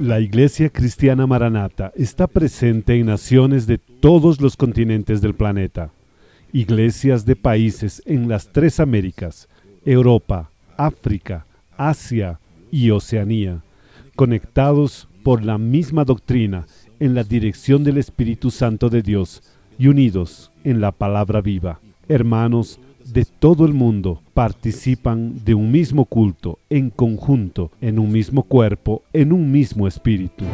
La Iglesia Cristiana Maranata está presente en naciones de todos los continentes del planeta. Iglesias de países en las 3 Américas, Europa, África, Asia y Oceanía, conectados por la misma doctrina en la dirección del Espíritu Santo de Dios y unidos en la palabra viva. Hermanos de todo el mundo participan de un mismo culto, en conjunto, en un mismo cuerpo, en un mismo espíritu.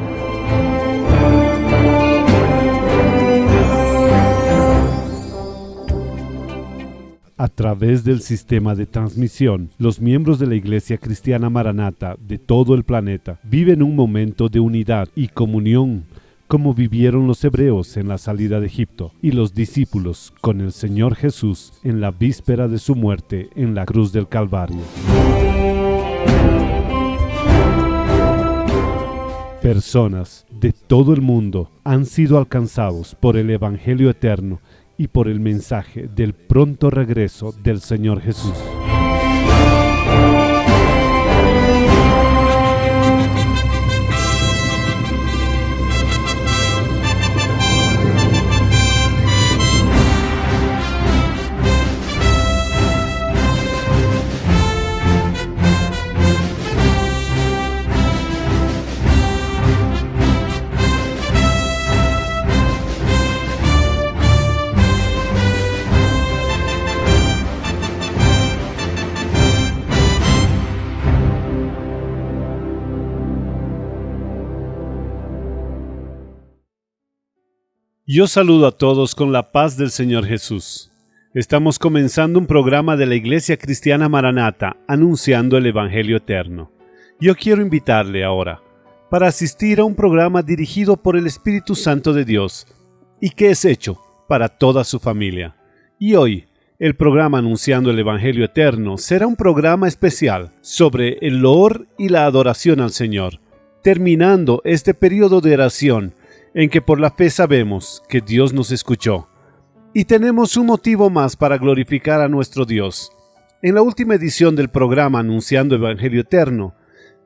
A través del sistema de transmisión, los miembros de la Iglesia Cristiana Maranata de todo el planeta viven un momento de unidad y comunión, como vivieron los hebreos en la salida de Egipto y los discípulos con el Señor Jesús en la víspera de su muerte en la cruz del Calvario. Personas de todo el mundo han sido alcanzados por el Evangelio eterno y por el mensaje del pronto regreso del Señor Jesús. Yo saludo a todos con la paz del Señor Jesús. Estamos comenzando un programa de la Iglesia Cristiana Maranata anunciando el Evangelio eterno. Yo quiero invitarle ahora para asistir a un programa dirigido por el Espíritu Santo de Dios y que es hecho para toda su familia. Y hoy, el programa anunciando el Evangelio eterno será un programa especial sobre el loor y la adoración al Señor, terminando este periodo de oración en que por la fe sabemos que Dios nos escuchó. Y tenemos un motivo más para glorificar a nuestro Dios. En la última edición del programa Anunciando Evangelio Eterno,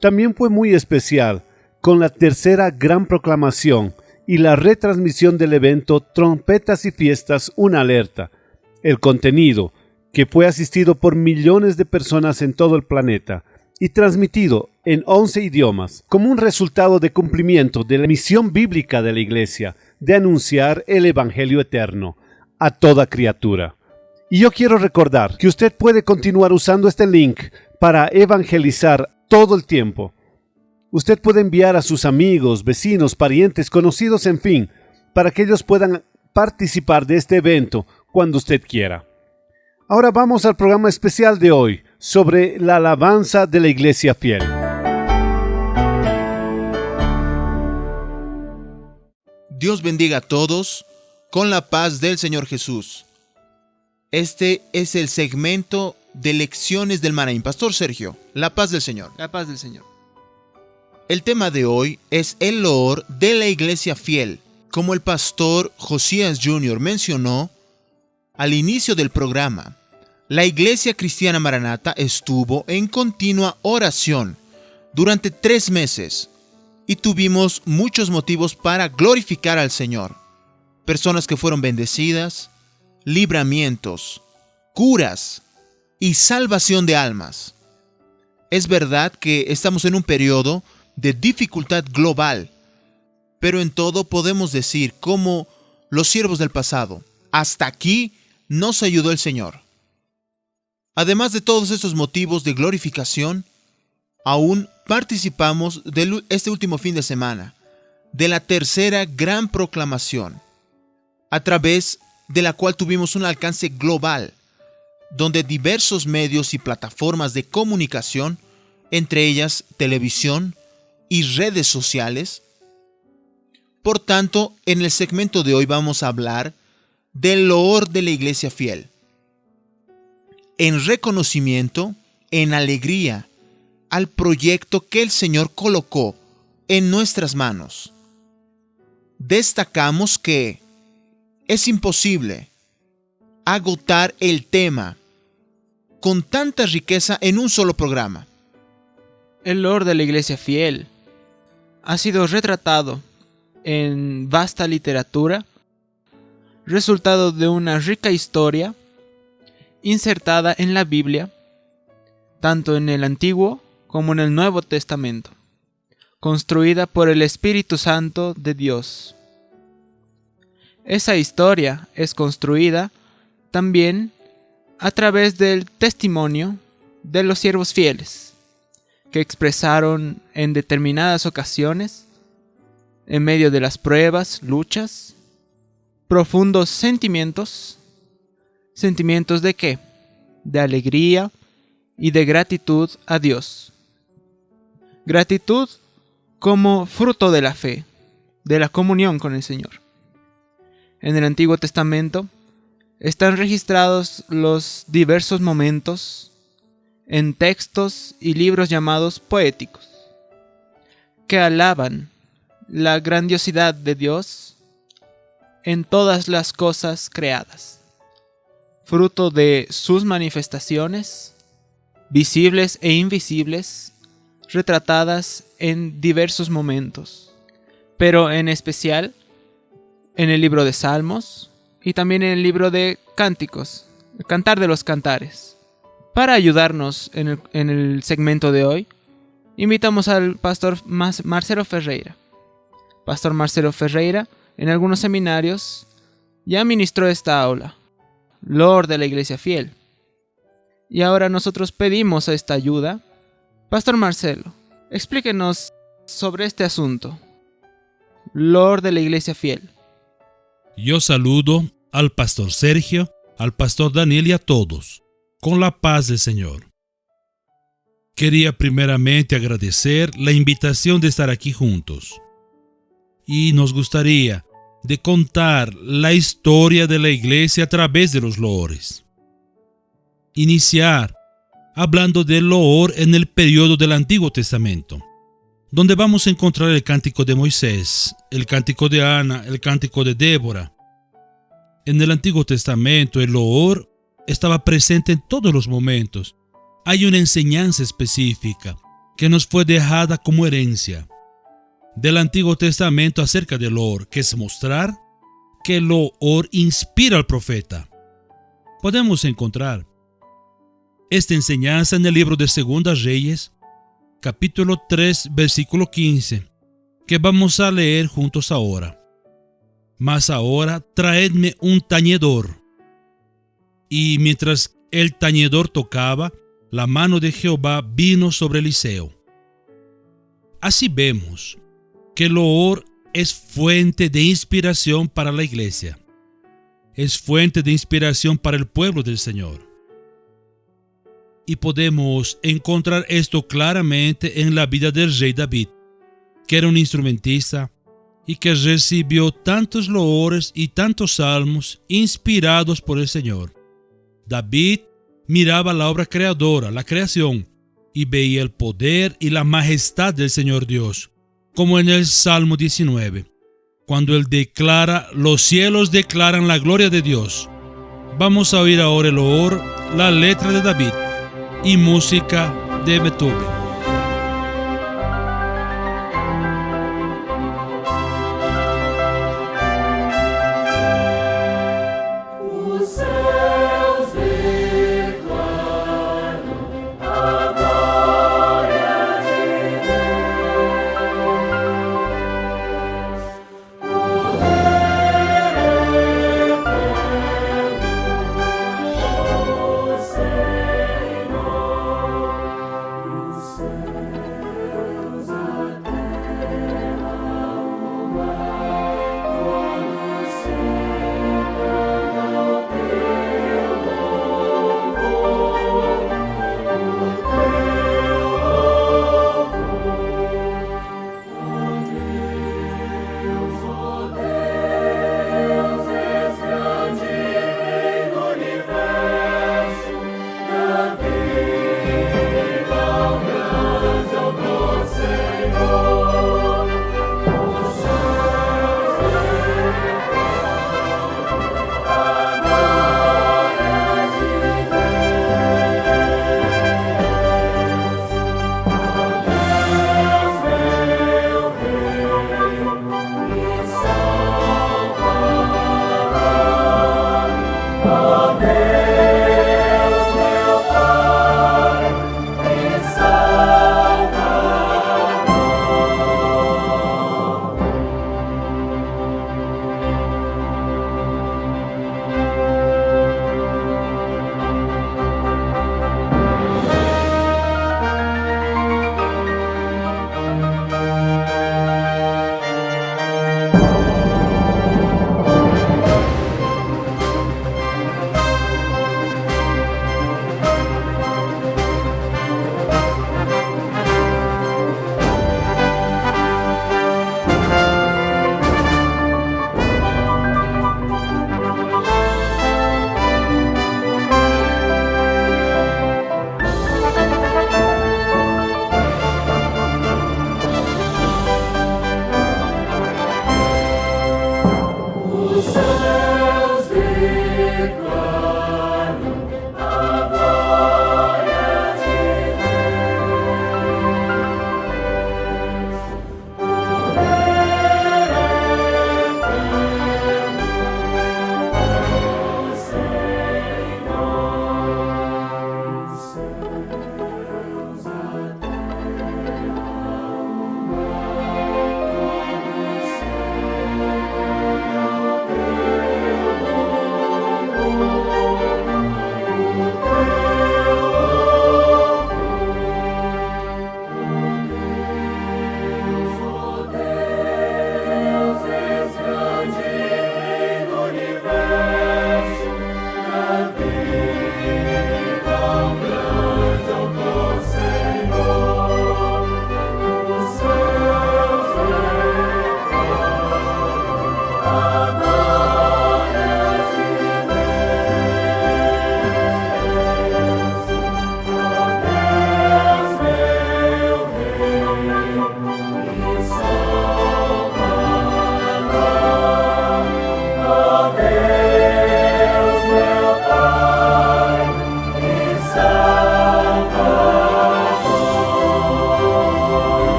también fue muy especial, con la tercera gran proclamación y la retransmisión del evento Trompetas y Fiestas, una alerta. El contenido, que fue asistido por millones de personas en todo el planeta, y transmitido en 11 idiomas, como un resultado de cumplimiento de la misión bíblica de la Iglesia de anunciar el Evangelio eterno a toda criatura. Y yo quiero recordar que usted puede continuar usando este link para evangelizar todo el tiempo. Usted puede enviar a sus amigos, vecinos, parientes, conocidos, en fin, para que ellos puedan participar de este evento cuando usted quiera. Ahora vamos al programa especial de hoy, sobre la alabanza de la Iglesia fiel. Dios bendiga a todos con la paz del Señor Jesús. Este es el segmento de lecciones del Manaín. Pastor Sergio, la paz del Señor. La paz del Señor. El tema de hoy es el loor de la Iglesia fiel. Como el pastor Josías Jr. mencionó al inicio del programa, la Iglesia Cristiana Maranata estuvo en continua oración durante 3 meses y tuvimos muchos motivos para glorificar al Señor. Personas que fueron bendecidas, libramientos, curas y salvación de almas. Es verdad que estamos en un periodo de dificultad global, pero en todo podemos decir, como los siervos del pasado, hasta aquí nos ayudó el Señor. Además de todos estos motivos de glorificación, aún participamos de este último fin de semana de la tercera gran proclamación, a través de la cual tuvimos un alcance global, donde diversos medios y plataformas de comunicación, entre ellas televisión y redes sociales. Por tanto, en el segmento de hoy vamos a hablar del loor de la Iglesia fiel. En reconocimiento, en alegría, al proyecto que el Señor colocó en nuestras manos. Destacamos que es imposible agotar el tema con tanta riqueza en un solo programa. El loor de la Iglesia fiel ha sido retratado en vasta literatura, resultado de una rica historia insertada en la Biblia, tanto en el Antiguo como en el Nuevo Testamento, construida por el Espíritu Santo de Dios. Esa historia es construida también a través del testimonio de los siervos fieles, que expresaron en determinadas ocasiones, en medio de las pruebas, luchas, profundos sentimientos. ¿Sentimientos de qué? De alegría y de gratitud a Dios. Gratitud como fruto de la fe, de la comunión con el Señor. En el Antiguo Testamento están registrados los diversos momentos en textos y libros llamados poéticos, que alaban la grandiosidad de Dios en todas las cosas creadas, fruto de sus manifestaciones, visibles e invisibles, retratadas en diversos momentos, pero en especial en el libro de Salmos y también en el libro de Cánticos, el Cantar de los Cantares. Para ayudarnos en el segmento de hoy, invitamos al pastor Marcelo Ferreira. Pastor Marcelo Ferreira, en algunos seminarios, ya ministró esta aula, Lord de la Iglesia Fiel. Y ahora nosotros pedimos esta ayuda. Pastor Marcelo, explíquenos sobre este asunto, Lord de la Iglesia Fiel. Yo saludo al pastor Sergio, al pastor Daniel y a todos, con la paz del Señor. Quería primeramente agradecer la invitación de estar aquí juntos. Y nos gustaría de contar la historia de la iglesia a través de los loores. Iniciar hablando del loor en el periodo del Antiguo Testamento, donde vamos a encontrar el cántico de Moisés, el cántico de Ana, el cántico de Débora. En el Antiguo Testamento el loor estaba presente en todos los momentos. Hay una enseñanza específica que nos fue dejada como herencia del Antiguo Testamento acerca del loor, que es mostrar que el loor inspira al profeta. Podemos encontrar esta enseñanza en el libro de Segundas Reyes, capítulo 3, versículo 15, que vamos a leer juntos ahora. Mas ahora traedme un tañedor. Y mientras el tañedor tocaba, la mano de Jehová vino sobre Eliseo. Así vemos que el loor es fuente de inspiración para la iglesia. Es fuente de inspiración para el pueblo del Señor. Y podemos encontrar esto claramente en la vida del rey David, que era un instrumentista y que recibió tantos loores y tantos salmos inspirados por el Señor. David miraba la obra creadora, la creación, y veía el poder y la majestad del Señor Dios, como en el Salmo 19, cuando él declara: los cielos declaran la gloria de Dios. Vamos a oír ahora el loor, la letra de David y música de Beethoven.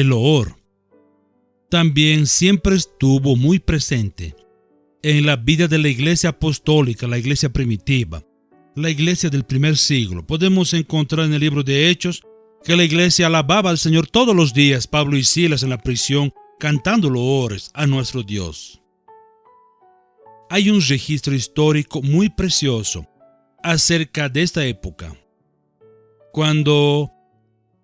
el loor, también siempre estuvo muy presente en la vida de la iglesia apostólica, la iglesia primitiva, la iglesia del primer siglo. Podemos encontrar en el libro de Hechos que la iglesia alababa al Señor todos los días, Pablo y Silas en la prisión, cantando loores a nuestro Dios. Hay un registro histórico muy precioso acerca de esta época, cuando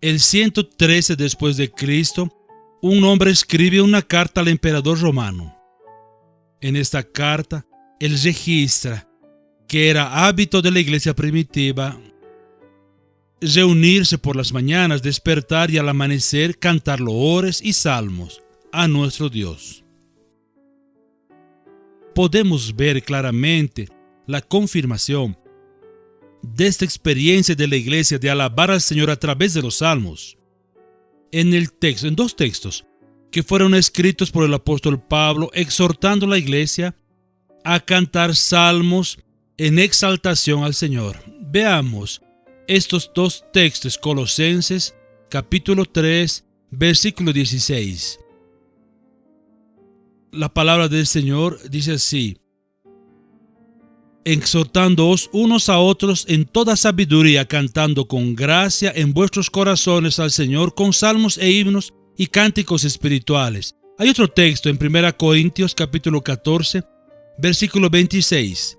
el 113 después de Cristo, un hombre escribe una carta al emperador romano. En esta carta, él registra que era hábito de la iglesia primitiva reunirse por las mañanas, despertar y al amanecer cantar loores y salmos a nuestro Dios. Podemos ver claramente la confirmación de esta experiencia de la iglesia de alabar al Señor a través de los salmos. En dos textos que fueron escritos por el apóstol Pablo, exhortando a la iglesia a cantar salmos en exaltación al Señor. Veamos estos dos textos, Colosenses capítulo 3, versículo 16. La palabra del Señor dice así: exhortándoos unos a otros en toda sabiduría, cantando con gracia en vuestros corazones al Señor con salmos e himnos y cánticos espirituales. Hay otro texto en 1 Corintios capítulo 14, versículo 26.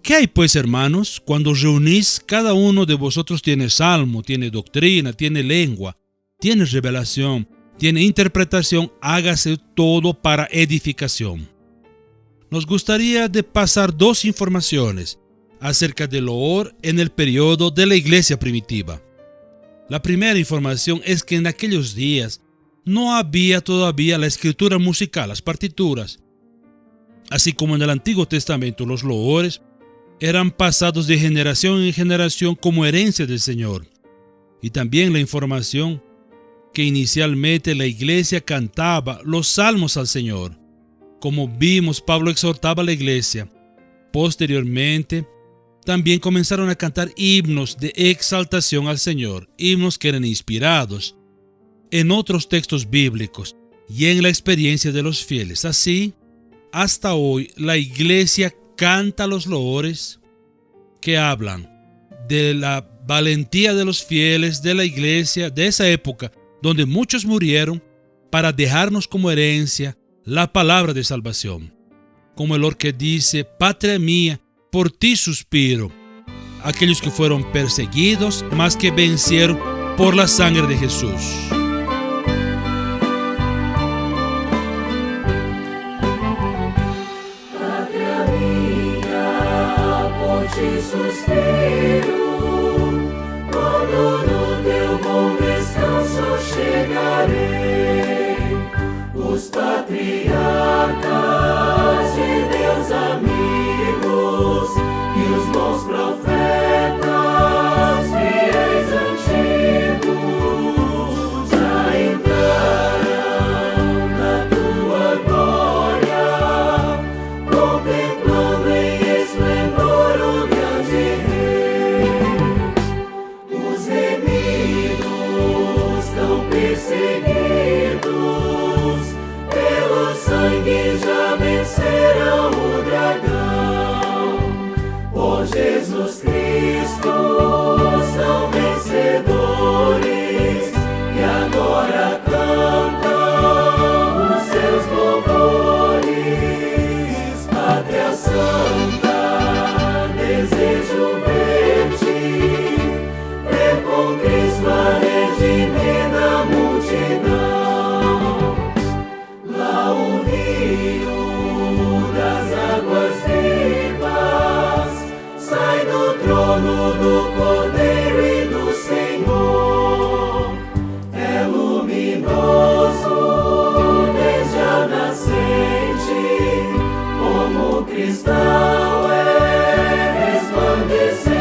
¿Qué hay pues, hermanos, cuando reunís? Cada uno de vosotros tiene salmo, tiene doctrina, tiene lengua, tiene revelación, tiene interpretación, hágase todo para edificación. Nos gustaría de pasar dos informaciones acerca del loor en el periodo de la iglesia primitiva. La primera información es que en aquellos días no había todavía la escritura musical, las partituras. Así como en el Antiguo Testamento, los loores eran pasados de generación en generación como herencia del Señor. Y también la información que inicialmente la iglesia cantaba los salmos al Señor. Como vimos, Pablo exhortaba a la iglesia. Posteriormente, también comenzaron a cantar himnos de exaltación al Señor, himnos que eran inspirados en otros textos bíblicos y en la experiencia de los fieles. Así, hasta hoy, la iglesia canta los loores que hablan de la valentía de los fieles de la iglesia de esa época, donde muchos murieron para dejarnos como herencia la palabra de salvación. Como el loor que dice: patria mía, por ti suspiro. Aquellos que fueron perseguidos, mas que vencieron por la sangre de Jesús. Patria mía, por ti suspiro, quando no teu bom descanso chegarei. Os patriarcas de Deus amigos e os bons profetas fiéis antigos já entraram na tua glória, contemplando em esplendor o grande Rei. Os remidos tão perseguidos pelo sangue já vencerão o dragão. Por Jesus Cristo são vencedores e agora cantam os seus louvores. Pátria Santa, desejo ver-te, ver com Cristo a redimir da multidão. Lá o rio das águas vivas sai do trono do Cordeiro e do Senhor. É luminoso desde a nascente, como cristal é resplandecente.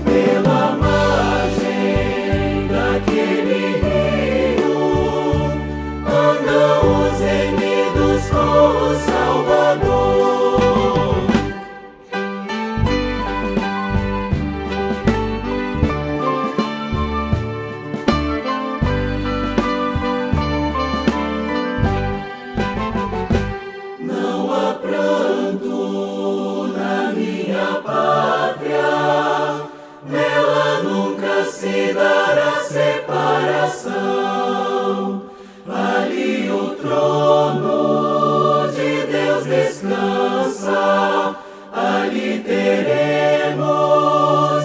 Pela margem daquele rio andam os remidos com o Salvador. descansa, ali teremos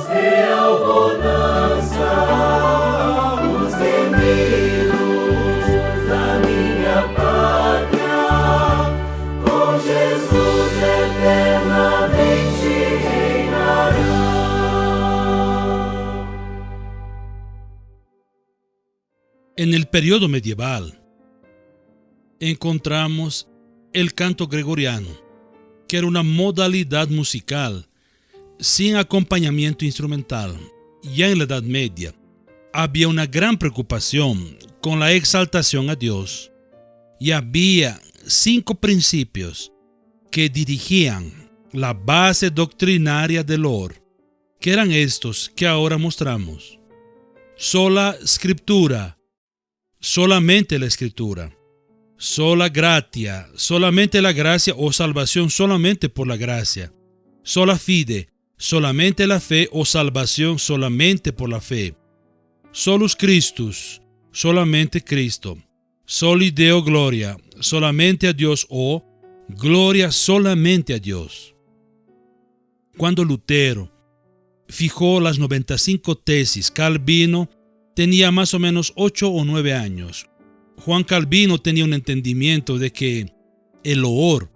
real bonança. Os gemidos da minha pátria, com Jesus eternamente reinarão. En el periodo medieval encontramos el canto gregoriano, que era una modalidad musical sin acompañamiento instrumental. Ya en la Edad Media había una gran preocupación con la exaltación a Dios y había 5 principios que dirigían la base doctrinaria del loor, que eran estos que ahora mostramos: sola scriptura, solamente la escritura; sola gratia, solamente la gracia o salvación solamente por la gracia; sola fide, solamente la fe o salvación solamente por la fe; solus Christus, solamente Cristo; soli Deo gloria, solamente a Dios, o gloria solamente a Dios. Cuando Lutero fijó las 95 tesis, Calvino tenía más o menos 8 o 9 años. Juan Calvino tenía un entendimiento de que el loor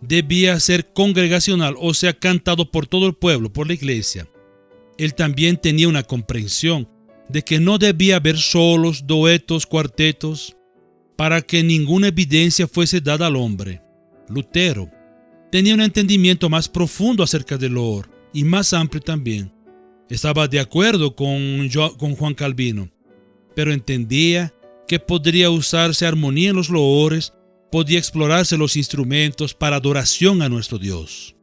debía ser congregacional, o sea, cantado por todo el pueblo, por la iglesia. Él también tenía una comprensión de que no debía haber solos, duetos, cuartetos, para que ninguna evidencia fuese dada al hombre. Lutero tenía un entendimiento más profundo acerca del loor y más amplio también. Estaba de acuerdo con Juan Calvino, pero entendía que podría usarse armonía en los loores, podía explorarse los instrumentos para adoración a nuestro Dios.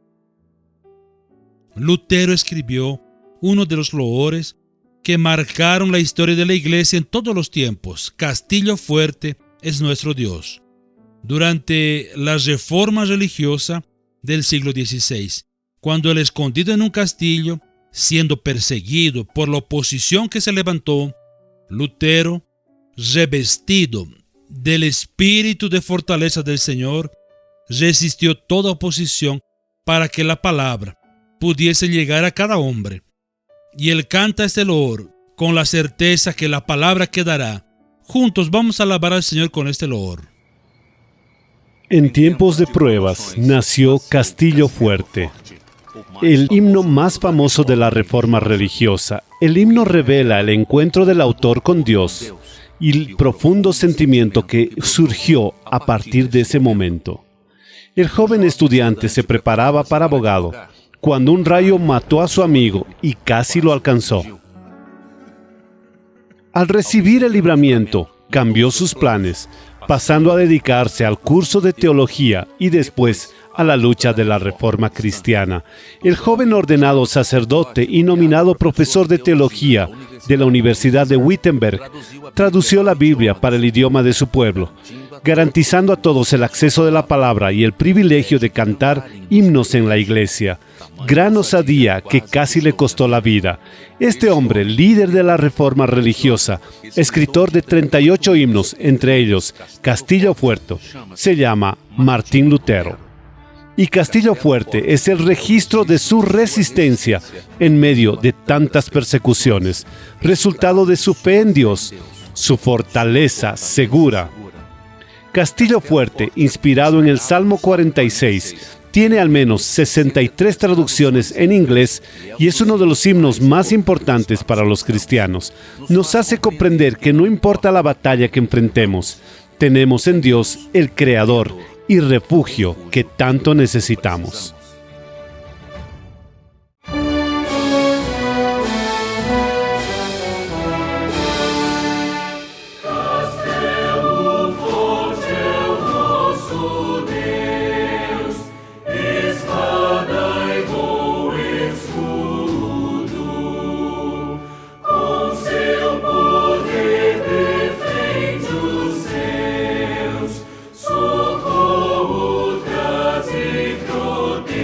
Lutero escribió uno de los loores que marcaron la historia de la iglesia en todos los tiempos: Castillo fuerte es nuestro Dios. Durante la reforma religiosa del siglo XVI, cuando el escondido en un castillo, siendo perseguido por la oposición que se levantó, Lutero, revestido del espíritu de fortaleza del Señor, resistió toda oposición para que la palabra pudiese llegar a cada hombre. Y él canta este loor con la certeza que la palabra quedará. Juntos vamos a alabar al Señor con este loor. En tiempos de pruebas nació Castillo Fuerte, el himno más famoso de la reforma religiosa. El himno revela el encuentro del autor con Dios y el profundo sentimiento que surgió a partir de ese momento. El joven estudiante se preparaba para abogado cuando un rayo mató a su amigo y casi lo alcanzó. Al recibir el libramiento, cambió sus planes, pasando a dedicarse al curso de teología y después a la lucha de la reforma cristiana. El joven ordenado sacerdote y nominado profesor de teología de la Universidad de Wittenberg tradució la Biblia para el idioma de su pueblo, garantizando a todos el acceso de la palabra y el privilegio de cantar himnos en la iglesia. Gran osadía que casi le costó la vida. Este hombre, líder de la reforma religiosa, escritor de 38 himnos, entre ellos Castillo Fuerte, se llama Martín Lutero. Y Castillo Fuerte es el registro de su resistencia en medio de tantas persecuciones, resultado de su fe en Dios, su fortaleza segura. Castillo Fuerte, inspirado en el Salmo 46, tiene al menos 63 traducciones en inglés y es uno de los himnos más importantes para los cristianos. Nos hace comprender que no importa la batalla que enfrentemos, tenemos en Dios el Creador y refugio que tanto necesitamos. Socorro traz e protegei.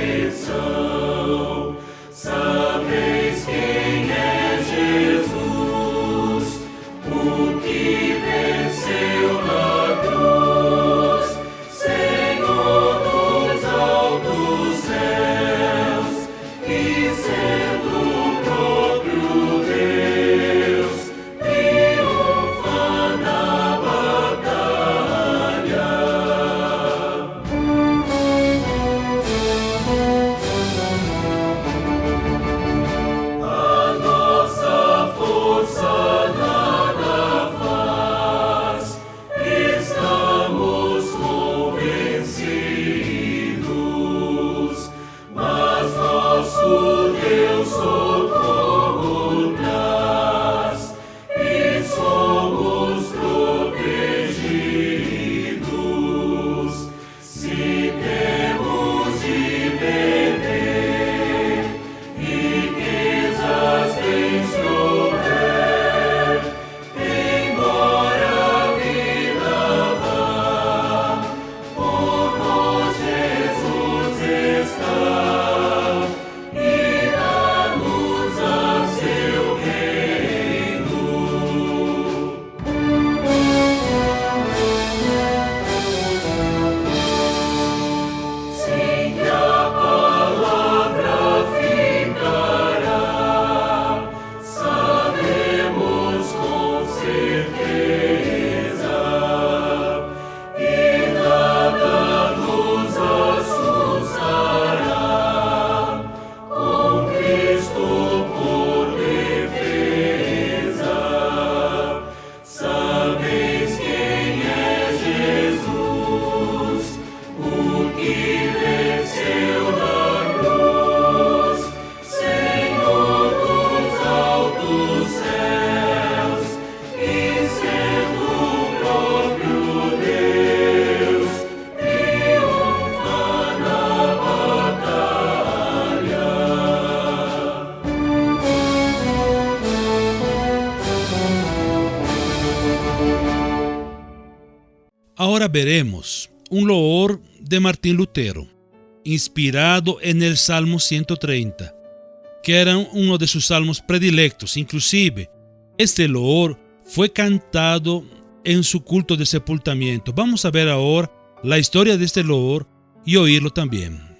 veremos un loor de Martín Lutero, inspirado en el Salmo 130, que era uno de sus salmos predilectos. Inclusive, este loor fue cantado en su culto de sepultamiento. Vamos a ver ahora la historia de este loor y oírlo también.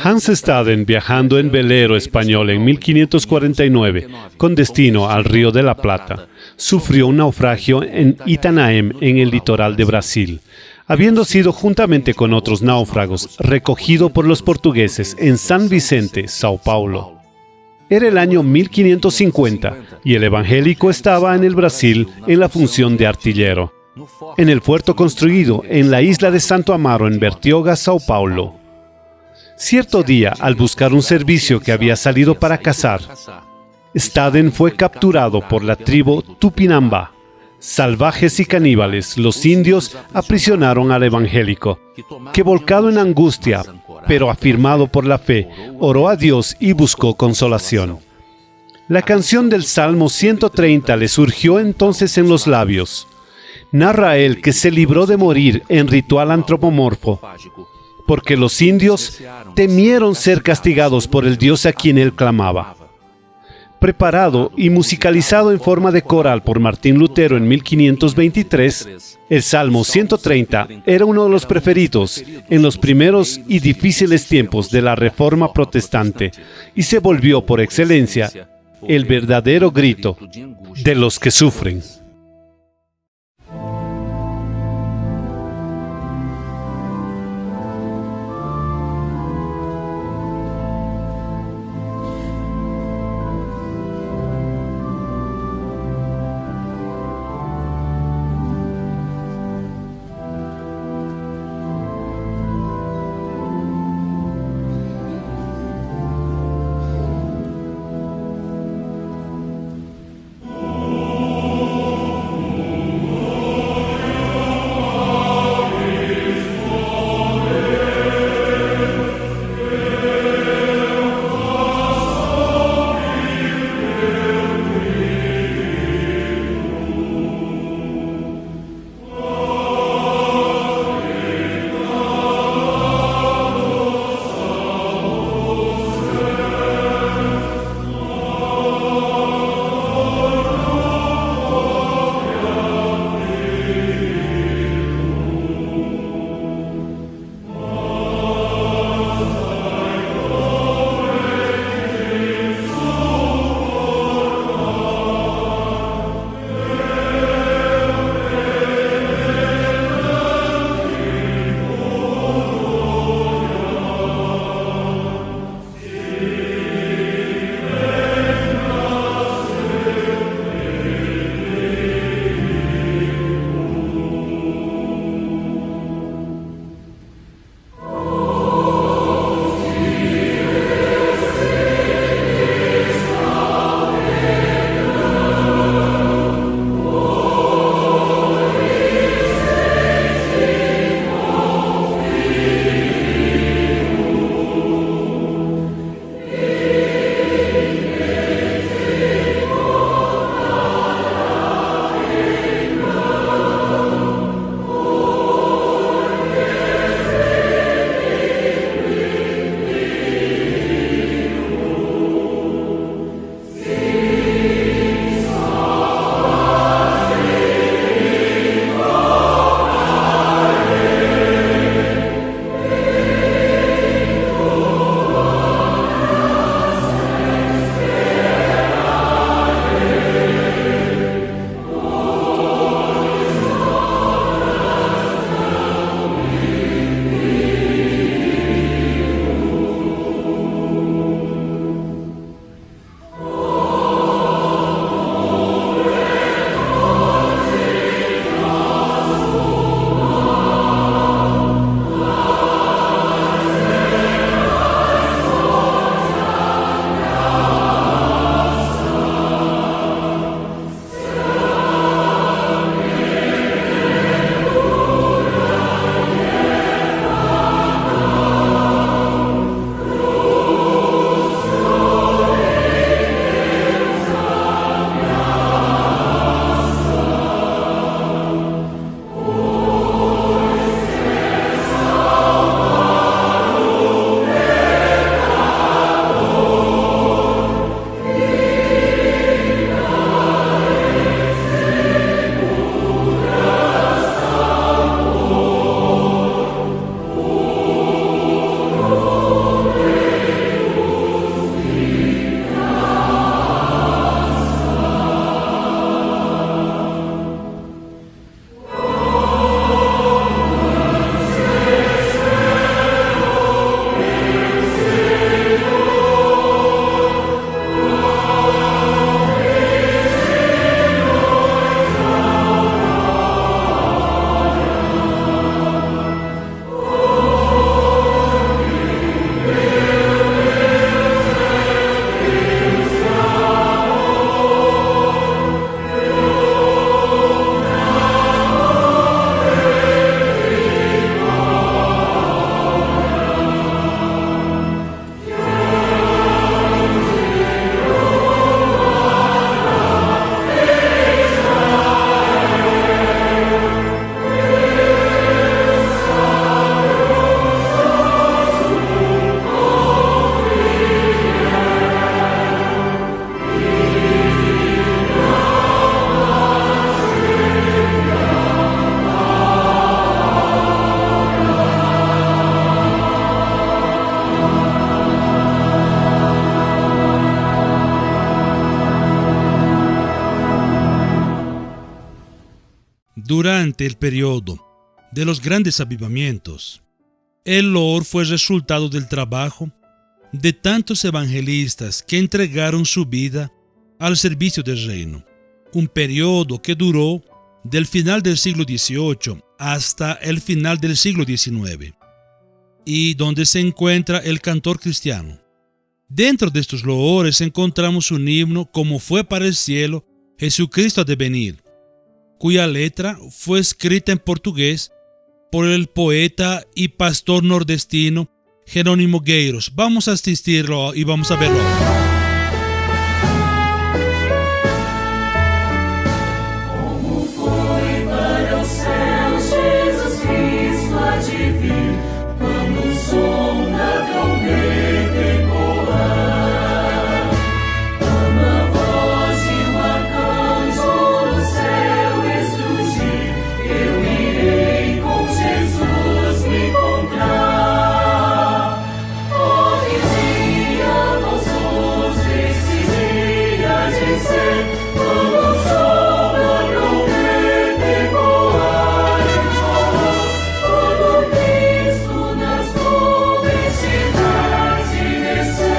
Hans Staden, viajando en velero español en 1549, con destino al Río de la Plata, sufrió un naufragio en Itanaem, en el litoral de Brasil, habiendo sido juntamente con otros náufragos recogido por los portugueses en San Vicente, Sao Paulo. Era el año 1550 y el evangélico estaba en el Brasil en la función de artillero, en el fuerte construido en la isla de Santo Amaro en Bertioga, Sao Paulo. Cierto día, al buscar un servicio que había salido para cazar, Staden fue capturado por la tribu Tupinambá. Salvajes y caníbales, los indios aprisionaron al evangélico, que volcado en angustia, pero afirmado por la fe, oró a Dios y buscó consolación. La canción del Salmo 130 le surgió entonces en los labios. Narra él que se libró de morir en ritual antropomorfo, porque los indios temieron ser castigados por el Dios a quien él clamaba. Preparado y musicalizado en forma de coral por Martín Lutero en 1523, el Salmo 130 era uno de los preferidos en los primeros y difíciles tiempos de la Reforma Protestante y se volvió por excelencia el verdadero grito de los que sufren. Durante el periodo de los grandes avivamientos, el loor fue resultado del trabajo de tantos evangelistas que entregaron su vida al servicio del reino, un periodo que duró del final del siglo XVIII hasta el final del siglo XIX, y donde se encuentra el cantor cristiano. Dentro de estos loores encontramos un himno como fue para el cielo, Jesucristo ha de venir, cuya letra fue escrita en portugués por el poeta y pastor nordestino Jerônimo Gueiros. Vamos a asistirlo y vamos a verlo. Como foi para os céus Jesus Cristo há de vir, quando o som da trombeta ecoar, quando a voz de arcanjo no céu estrugir, eu irei com Jesus me encontrar. Oh, que dia gostoso esse dia de ser, quando o som da trombeta ecoar, quando Cristo nas nuvens de tarde descer,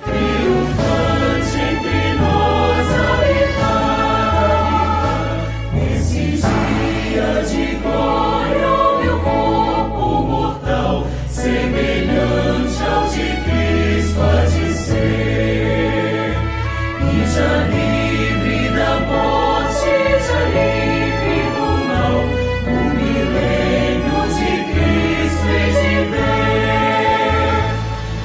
triunfante entre nós habitar. Nesse dia de glória, o meu corpo mortal, semelhante ao de Cristo há de ser. E já livre da morte, já livre do mal, o milênio de Cristo hei de ver.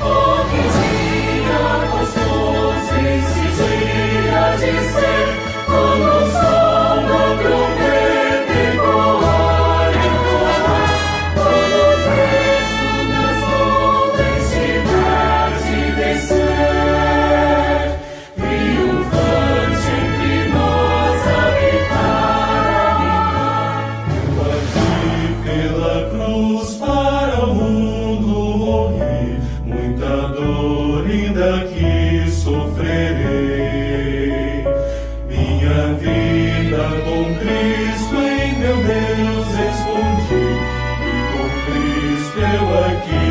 Oh, que dia gostoso esse dia de ser, quando o som da trombeta ecoar, quando Cristo nas nuvens de tarde descer, triunfante entre nós habitar. Eu aqui pela cruz para o mundo morri, muita dor ainda que sofrerei. Minha vida com Cristo em meu Deus escondi, e com Cristo eu aqui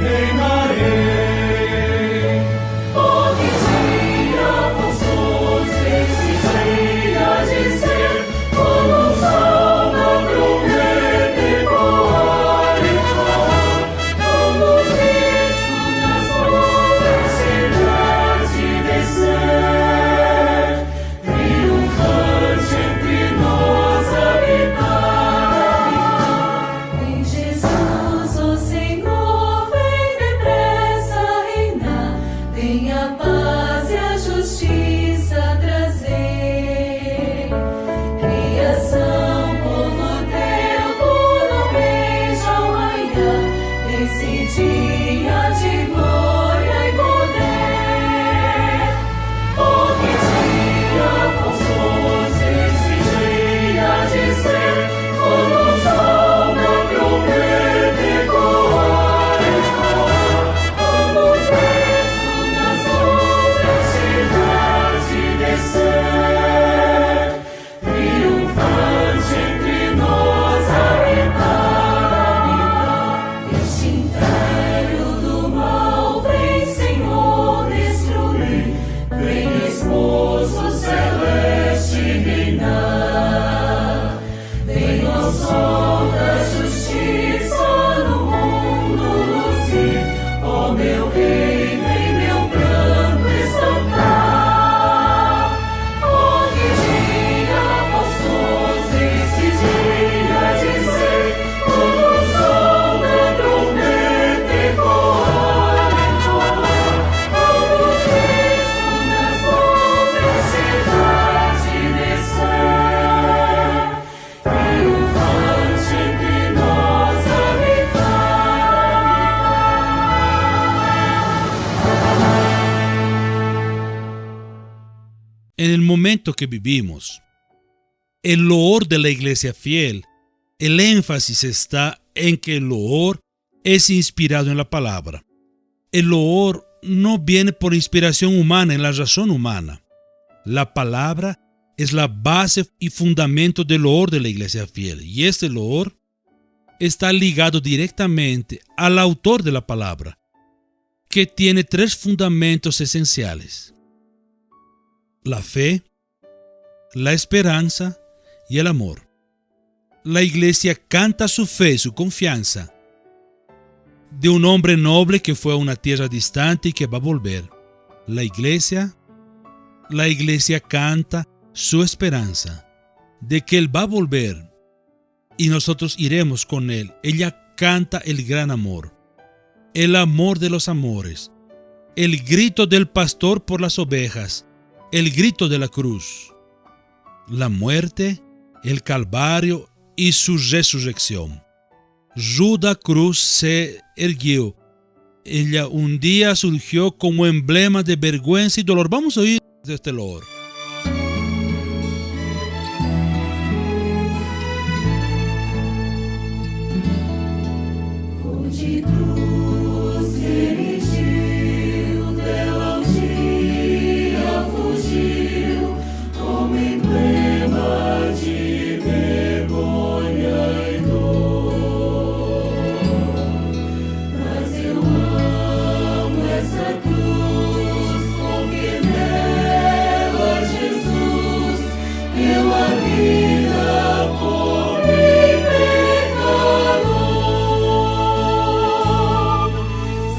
reinarei. Oh, que dia gostoso esse dia de ser, quando o som da trombeta ecoar, quando Cristo nas nuvens de tarde descer, triunfante entre nós habitar. Vem Jesus, ó Senhor, vem depressa reinar, vem a paz e a justiça trazer. Criação, povo teu, tudo beija ao raiar, nesse dia de glória e poder. Oh, que dia gostoso esse dia de ser, quando o som da trombeta ecoar, quando Cristo nas nuvens de tarde descer, triunfante entre nós habitar. Este império do mal vem, Senhor, destruir, vem esposo celeste reinar, vem ao sol da justiça no mundo luzir. Ó meu rei, vem meu pranto estancar. Oh, que dia gostoso esse dia de ser, quando o som da trombeta ecoar, quando Cristo nas nuvens de tarde descer, triunfante entre nós habitar. En el momento que vivimos, el loor de la iglesia fiel, el énfasis está en que el loor es inspirado en la palabra. El loor no viene por inspiración humana, en la razón humana. La palabra es la base y fundamento del loor de la iglesia fiel. Y este loor está ligado directamente al autor de la palabra, que tiene 3 fundamentos esenciales: la fe, la esperanza y el amor. La iglesia canta su fe y su confianza de un hombre noble que fue a una tierra distante y que va a volver. La iglesia canta su esperanza de que Él va a volver y nosotros iremos con Él. Ella canta el gran amor, el amor de los amores, el grito del pastor por las ovejas, el grito de la cruz, la muerte, el Calvario y su resurrección. Judas Cruz se erguió. Ella un día surgió como emblema de vergüenza y dolor. Vamos a oír de este loor. De cruz se erigiu, dela dia fugiu, como emblema de vergonha e dor. Mas eu amo essa cruz, porque nela Jesus deu a vida por mim, pecador.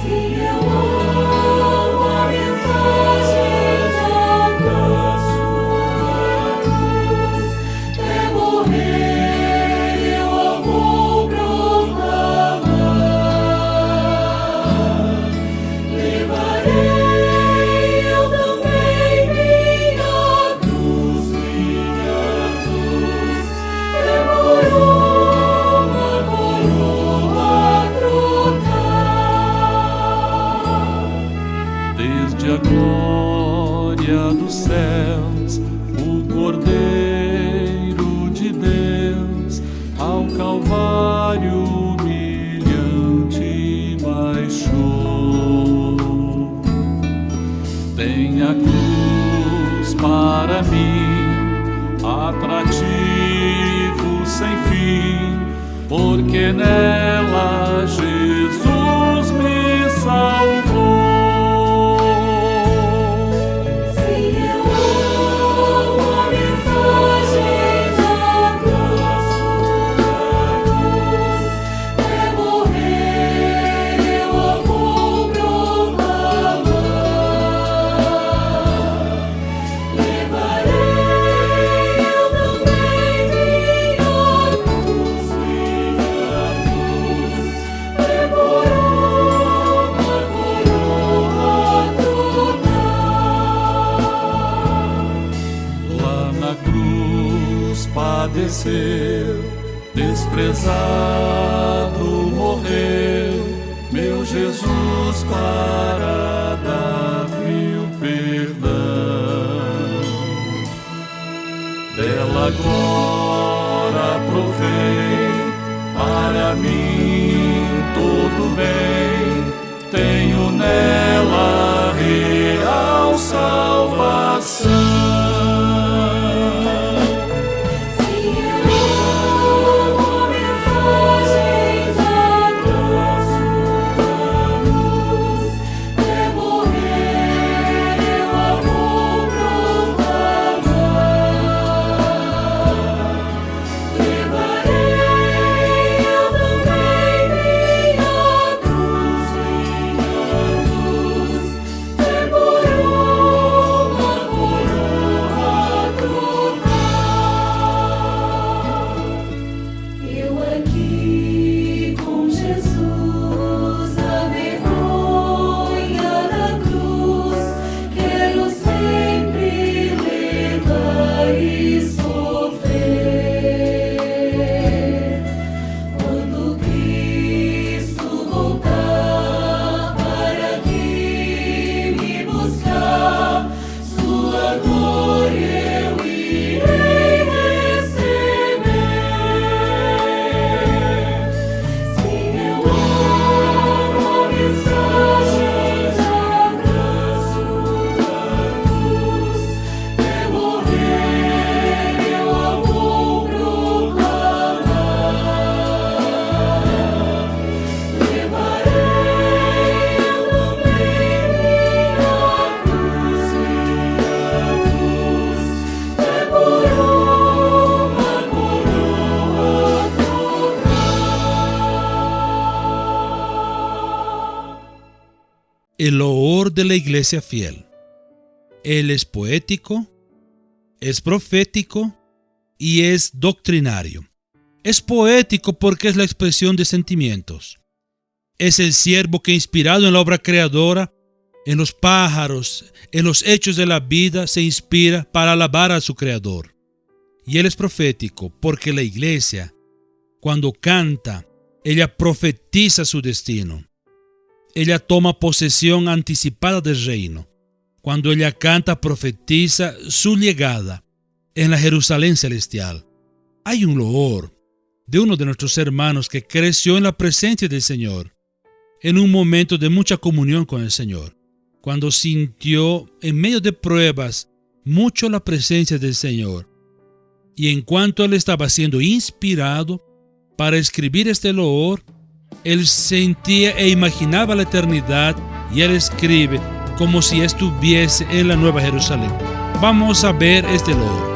Sim, eu amo a mensagem da sua cruz. Até morrer eu a vou proclamar. Levarei eu também minha cruz, demorou uma coroa trocar. Desde a glória dos céus, o Cordeiro de Deus ao Calvário humilhante baixou. Tem a cruz para mim, atrativo sem fim, porque nela Jesus me salvou. Sim, eu amo a mensagem da sua cruz. Até morrer eu a vou proclamar. Levarei eu também minha cruz, demorou uma coroa trocar. Lá na cruz padeceu, desprezado morreu, meu Jesus para dar-me o perdão. Dela glória provei, para mim todo bem, tenho nela real salvação. Sim, eu amo a mensagem da sua cruz. Até morrer eu a vou proclamar. Levarei eu também el loor de la iglesia fiel. Él es poético, es profético y es doctrinario. Es poético porque es la expresión de sentimientos. Es el siervo que, inspirado en la obra creadora, en los pájaros, en los hechos de la vida, se inspira para alabar a su creador. Y él es profético porque la iglesia, cuando canta, ella profetiza su destino. Ella toma posesión anticipada del reino. Cuando ella canta, profetiza su llegada en la Jerusalén celestial. Hay un loor de uno de nuestros hermanos que creció en la presencia del Señor, en un momento de mucha comunión con el Señor, cuando sintió en medio de pruebas mucho la presencia del Señor. Y en cuanto él estaba siendo inspirado para escribir este loor, él sentía e imaginaba la eternidad y él escribe como si estuviese en la Nueva Jerusalén. Vamos a ver este loor.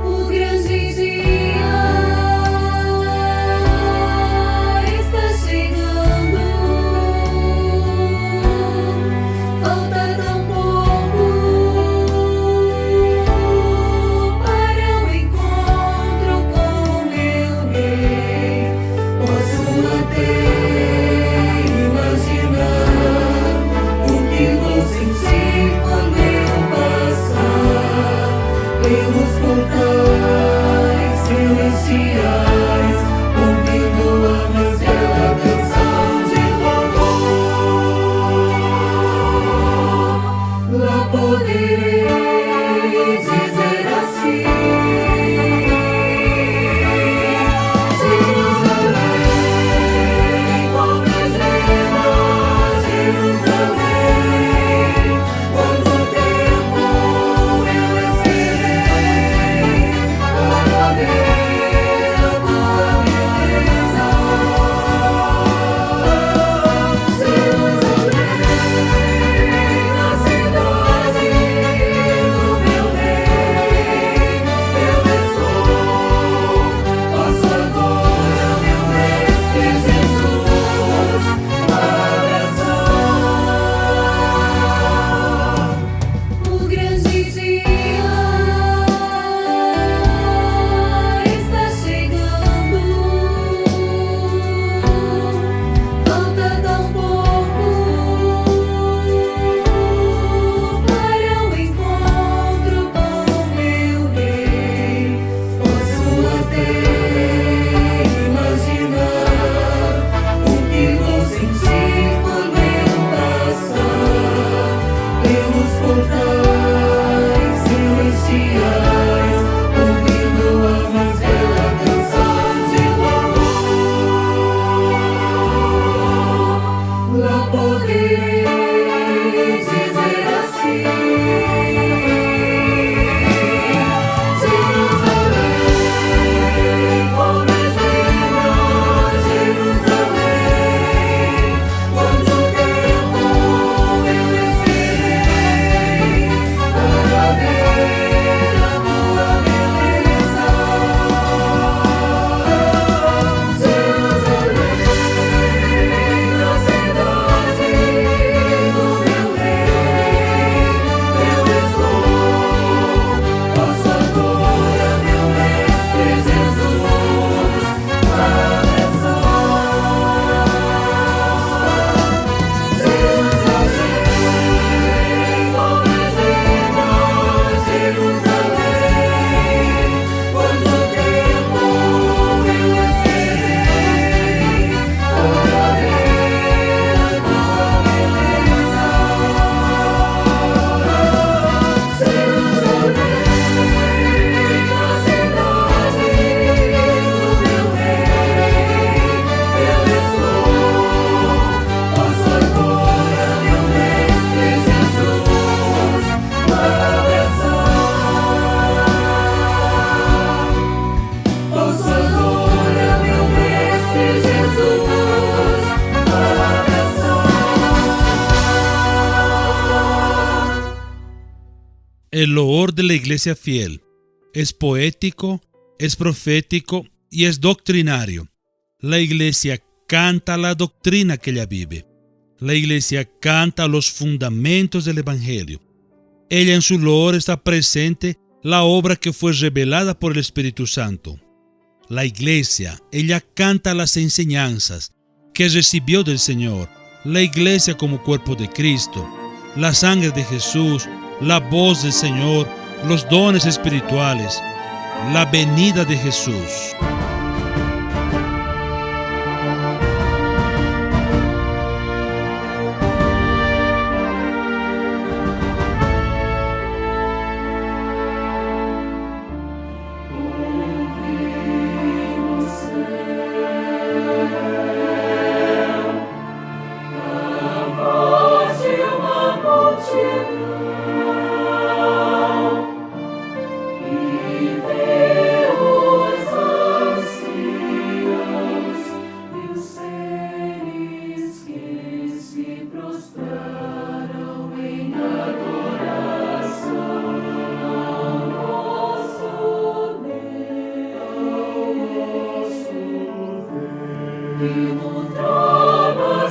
O grande dia está chegando. Falta tão pouco para o encontro com meu Rei. Posso até imaginar o que vou sentir quando eu passar pelos portais celestiais, ouvindo a mais bela canção de louvor. Lá poderei dizer assim: Jerusalém, como estrela, Jerusalém, quanto tempo eu esperei para ver a tua beleza. Jerusalém, a cidade El loor de la iglesia fiel es poético, es profético y es doctrinario. La iglesia canta la doctrina que ella vive. La iglesia canta los fundamentos del Evangelio. Ella en su loor está presente la obra que fue revelada por el Espíritu Santo. La iglesia, ella canta las enseñanzas que recibió del Señor. La iglesia como cuerpo de Cristo, la sangre de Jesús, la voz del Señor, los dones espirituales, la venida de Jesús.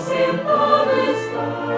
Sentado está,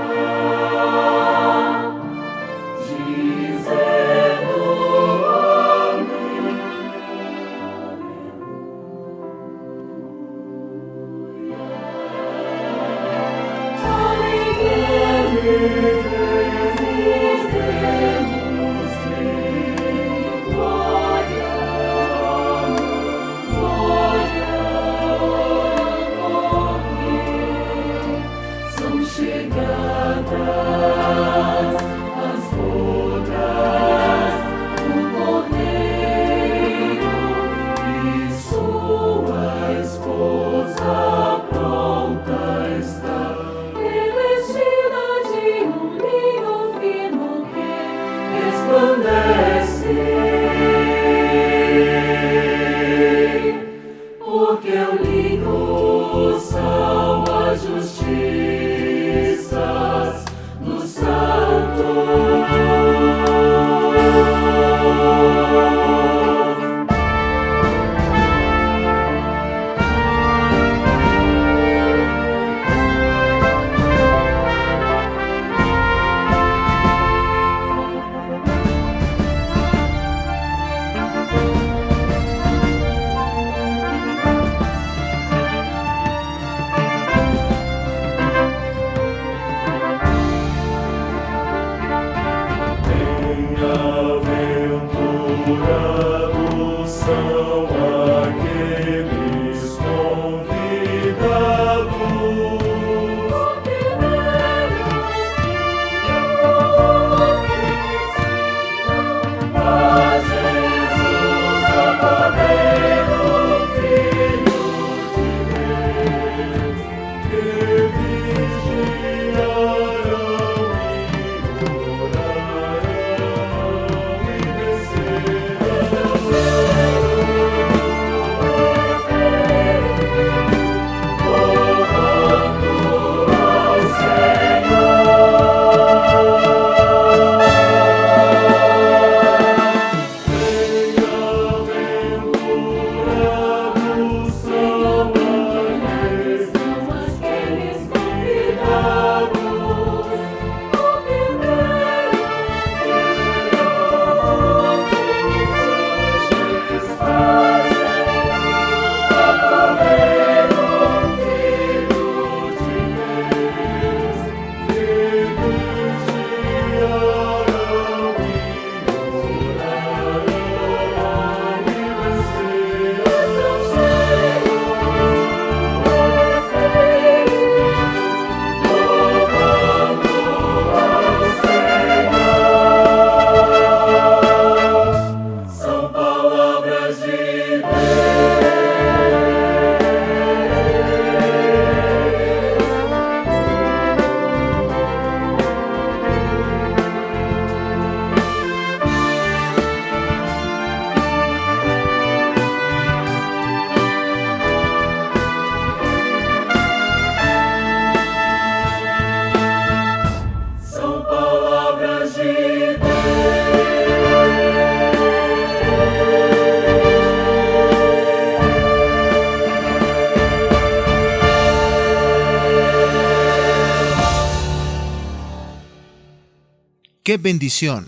¡Qué bendición!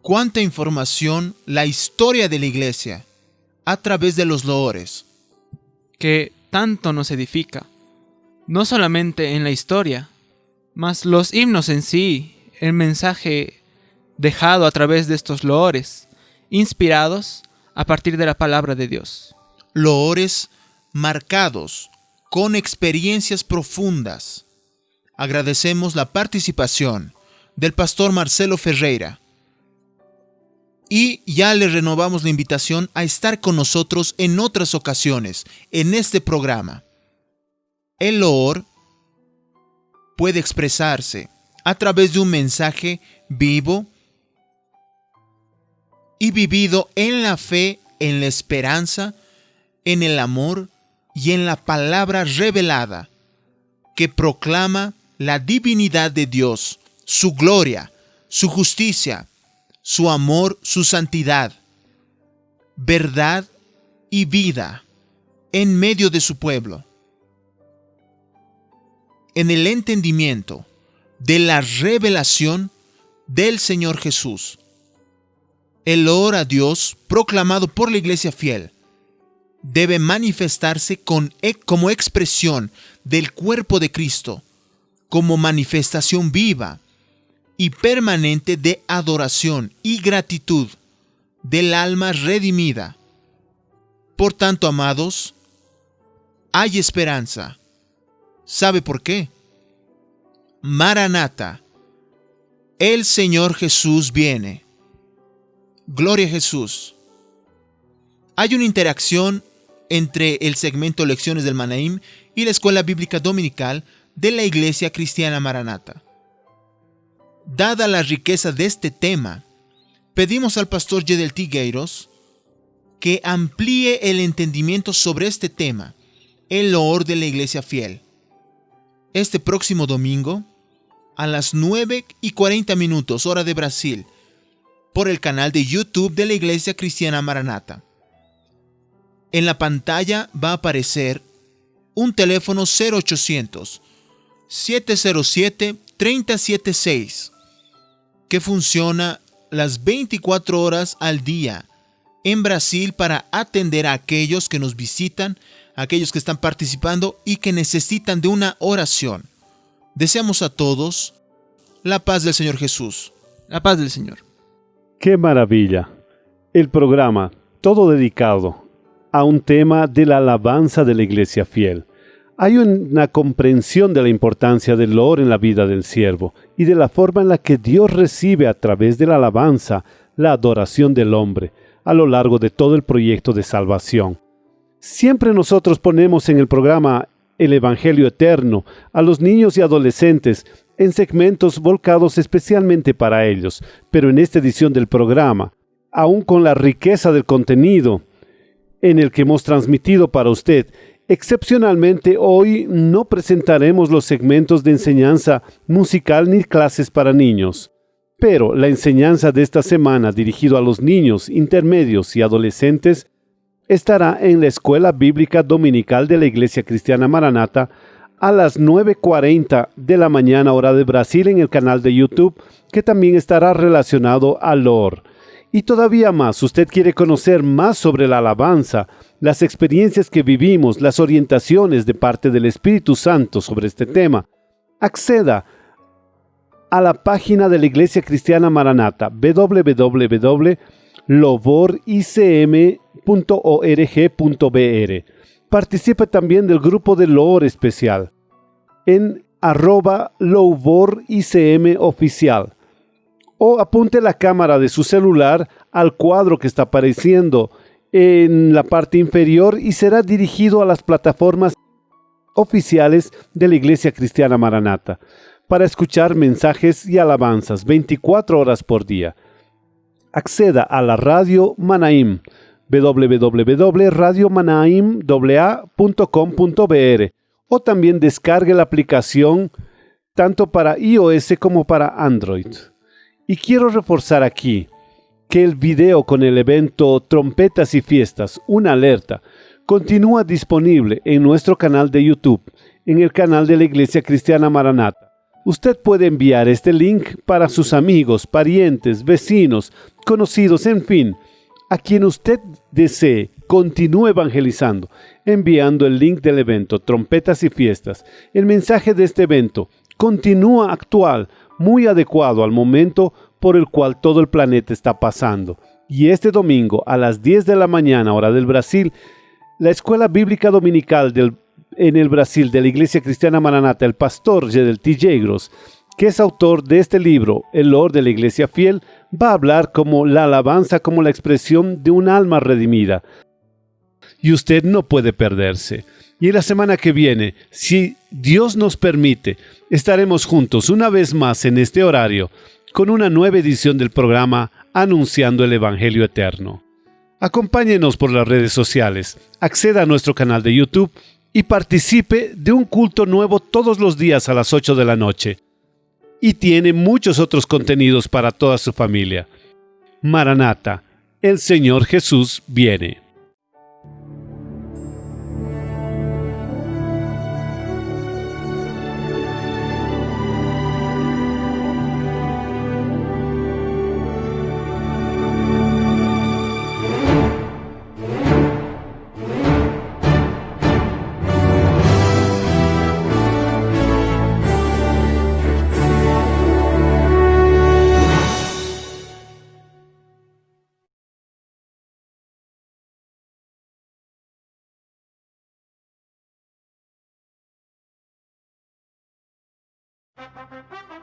¡Cuánta información la historia de la iglesia a través de los loores! Que tanto nos edifica, no solamente en la historia, mas los himnos en sí, el mensaje dejado a través de estos loores, inspirados a partir de la palabra de Dios. Loores marcados con experiencias profundas. Agradecemos la participación del pastor Marcelo Ferreira y ya le renovamos la invitación a estar con nosotros en otras ocasiones en este programa. El loor puede expresarse a través de un mensaje vivo y vivido en la fe, en la esperanza, en el amor y en la palabra revelada que proclama la divinidad de Dios, su gloria, su justicia, su amor, su santidad, verdad y vida en medio de su pueblo. En el entendimiento de la revelación del Señor Jesús. El loor a Dios proclamado por la iglesia fiel debe manifestarse como expresión del cuerpo de Cristo, como manifestación viva y permanente de adoración y gratitud del alma redimida. Por tanto, amados, hay esperanza. ¿Sabe por qué? Maranata, el Señor Jesús viene. Gloria a Jesús. Hay una interacción entre el segmento Lecciones del Manaim y la Escuela Bíblica Dominical de la Iglesia Cristiana Maranata. Dada la riqueza de este tema, pedimos al pastor Yedel Tigueiros que amplíe el entendimiento sobre este tema, el loor de la Iglesia Fiel. Este próximo domingo, a las 9:40 hora de Brasil, por el canal de YouTube de la Iglesia Cristiana Maranata. En la pantalla va a aparecer un teléfono 0800-707-376 que funciona las 24 horas al día en Brasil para atender a aquellos que nos visitan, aquellos que están participando y que necesitan de una oración. Deseamos a todos la paz del Señor Jesús. La paz del Señor. ¡Qué maravilla! El programa, todo dedicado a un tema de la alabanza de la Iglesia Fiel. Hay una comprensión de la importancia del loor en la vida del siervo y de la forma en la que Dios recibe a través de la alabanza la adoración del hombre a lo largo de todo el proyecto de salvación. Siempre nosotros ponemos en el programa el Evangelio Eterno a los niños y adolescentes en segmentos volcados especialmente para ellos, pero en esta edición del programa, aún con la riqueza del contenido en el que hemos transmitido para usted, excepcionalmente hoy no presentaremos los segmentos de enseñanza musical ni clases para niños. Pero la enseñanza de esta semana dirigido a los niños, intermedios y adolescentes estará en la Escuela Bíblica Dominical de la Iglesia Cristiana Maranata a las 9:40 de la mañana hora de Brasil en el canal de YouTube, que también estará relacionado al loor. Y todavía más, usted quiere conocer más sobre la alabanza, las experiencias que vivimos, las orientaciones de parte del Espíritu Santo sobre este tema, acceda a la página de la Iglesia Cristiana Maranata, www.lovoricm.org.br. Participe también del grupo de loor especial en @lovoricmoficial. O apunte la cámara de su celular al cuadro que está apareciendo en la parte inferior y será dirigido a las plataformas oficiales de la Iglesia Cristiana Maranata para escuchar mensajes y alabanzas 24 horas por día. Acceda a la Radio Manaim, www.radiomanaim.com.br, o también descargue la aplicación tanto para iOS como para Android. Y quiero reforzar aquí que el video con el evento Trompetas y Fiestas, una alerta, continúa disponible en nuestro canal de YouTube, en el canal de la Iglesia Cristiana Maranata. Usted puede enviar este link para sus amigos, parientes, vecinos, conocidos, en fin, a quien usted desee. Continúe evangelizando, enviando el link del evento Trompetas y Fiestas. El mensaje de este evento continúa actual, muy adecuado al momento por el cual todo el planeta está pasando. Y este domingo a las 10 de la mañana, hora del Brasil, la Escuela Bíblica Dominical en el Brasil de la Iglesia Cristiana Maranata, el pastor Jedel T. Jegros, que es autor de este libro, El Loor de la Iglesia Fiel, va a hablar como la alabanza, como la expresión de un alma redimida. Y usted no puede perderse. Y la semana que viene, si Dios nos permite, estaremos juntos una vez más en este horario, con una nueva edición del programa Anunciando el Evangelio Eterno. Acompáñenos por las redes sociales, acceda a nuestro canal de YouTube y participe de un culto nuevo todos los días a las 8 de la noche. Y tiene muchos otros contenidos para toda su familia. Maranata, el Señor Jesús viene. Thank you.